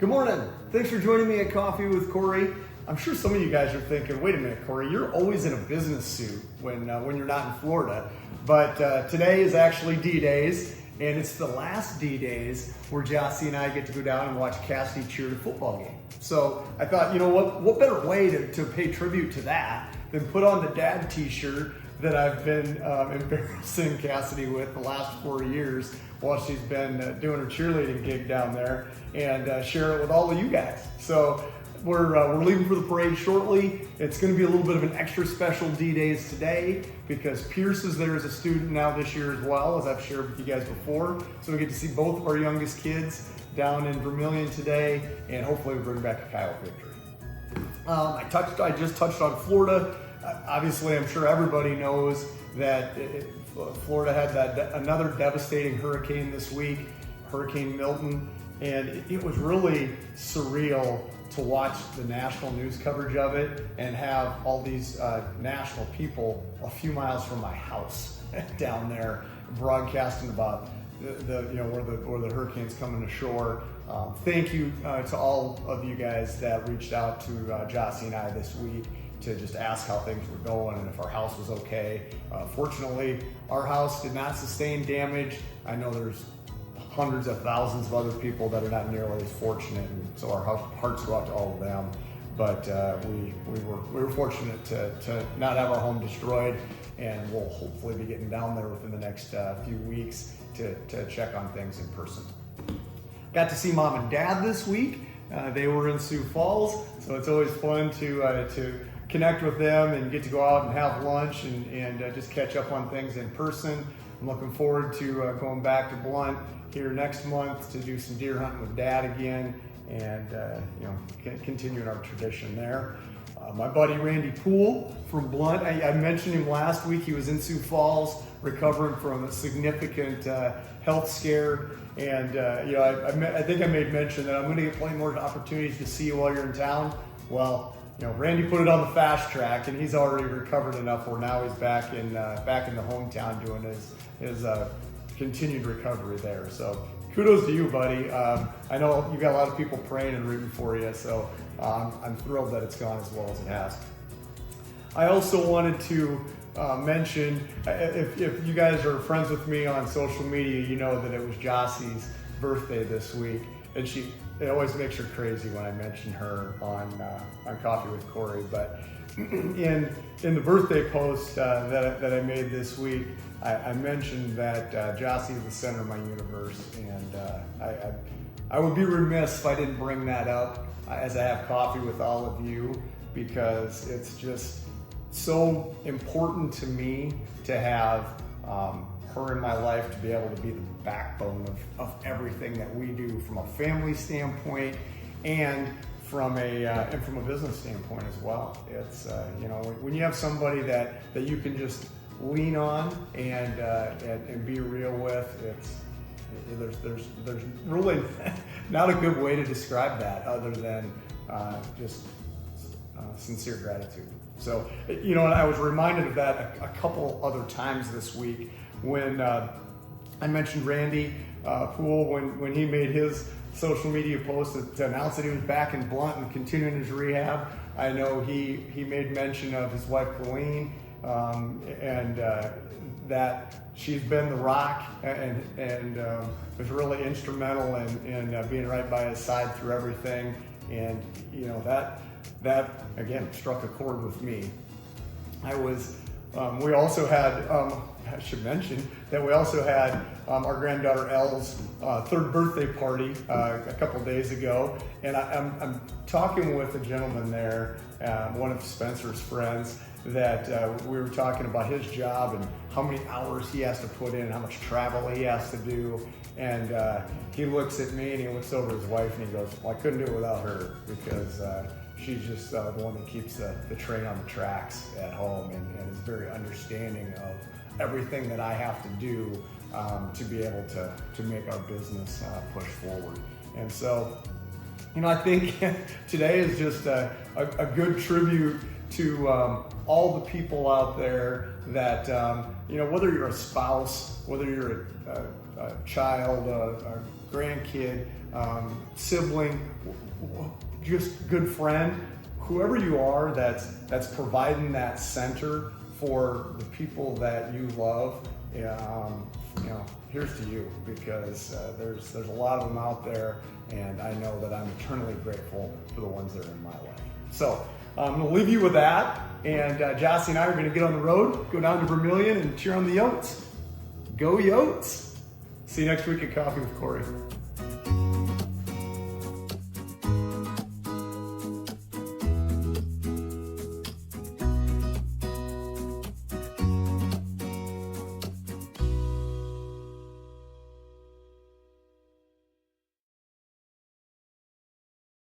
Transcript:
Good morning. Thanks for joining me at Coffee with Kory. I'm sure some of you guys are thinking, wait a minute, Kory, you're always in a business suit when you're not in Florida. But today is actually D-Days, and it's the last D-Days where Jossie and I get to go down and watch Cassidy cheer at a football game. So I thought, you know what better way to pay tribute to that than put on the dad t-shirt that I've been embarrassing Cassidy with the last 4 years while she's been doing her cheerleading gig down there, and share it with all of you guys. So we're leaving for the parade shortly. It's going to be a little bit of an extra special D-Days today because Pierce is there as a student now this year as well, as I've shared with you guys before. So we get to see both of our youngest kids down in Vermilion today, and hopefully we bring back a Kyle victory. I just touched on Florida. Obviously, I'm sure everybody knows that Florida had another devastating hurricane this week, Hurricane Milton, and it was really surreal to watch the national news coverage of it and have all these national people a few miles from my house down there broadcasting about where the hurricane's coming to shore. Thank you to all of you guys that reached out to Jossie and I this week to just ask how things were going and if our house was okay. Fortunately, our house did not sustain damage. I know there's hundreds of thousands of other people that are not nearly as fortunate, and so our hearts go out to all of them. But we were fortunate to not have our home destroyed, and we'll hopefully be getting down there within the next few weeks to check on things in person. Got to see Mom and Dad this week. They were in Sioux Falls, so it's always fun to connect with them and get to go out and have lunch and just catch up on things in person. I'm looking forward to going back to Blunt here next month to do some deer hunting with Dad again, and continuing our tradition there. My buddy Randy Poole from Blunt, I mentioned him last week. He was in Sioux Falls recovering from a significant health scare, and I think I made mention that I'm going to get plenty more opportunities to see you while you're in town. Well, Randy put it on the fast track, and he's already recovered enough where now he's back in the hometown doing his continued recovery there. So kudos to you, buddy. I know you've got a lot of people praying and rooting for you, so I'm thrilled that it's gone as well as it has. I also wanted to mention, if you guys are friends with me on social media, you know that it was Jossie's birthday this week, and it always makes her crazy when I mention her on Coffee with Kory. But in the birthday post that I made this week, I mentioned that Jossie is the center of my universe, and I would be remiss if I didn't bring that up as I have coffee with all of you, because it's just so important to me to have her in my life to be able to be the backbone of everything that we do from a family standpoint and from a business standpoint as well. It's when you have somebody that you can just lean on and be real with, there's really not a good way to describe that other than just sincere gratitude. So, and I was reminded of that a couple other times this week when I mentioned Randy Poole when he made his social media post to announce that he was back in Blunt and continuing his rehab. I know he made mention of his wife Colleen, and that she's been the rock and was really instrumental in being right by his side through everything. And that again struck a chord with me. We also had, I should mention that we also had our granddaughter Elle's third birthday party a couple days ago, and I'm talking with a gentleman there, one of Spencer's friends, that we were talking about his job and how many hours he has to put in, how much travel he has to do, and he looks at me and he looks over at his wife and he goes, well, I couldn't do it without her, because she's just the one that keeps the train on the tracks at home and is very understanding of everything that I have to do to be able to make our business push forward. And so, I think today is just a good tribute to all the people out there that, whether you're a spouse, whether you're a child, a grandkid, sibling, just good friend, whoever you are that's providing that center for the people that you love, here's to you, because there's a lot of them out there, and I know that I'm eternally grateful for the ones that are in my life. So I'm going to leave you with that, and Jossie and I are going to get on the road, go down to Vermilion and cheer on the Yotes. Go Yotes! See you next week at Coffee with Kory.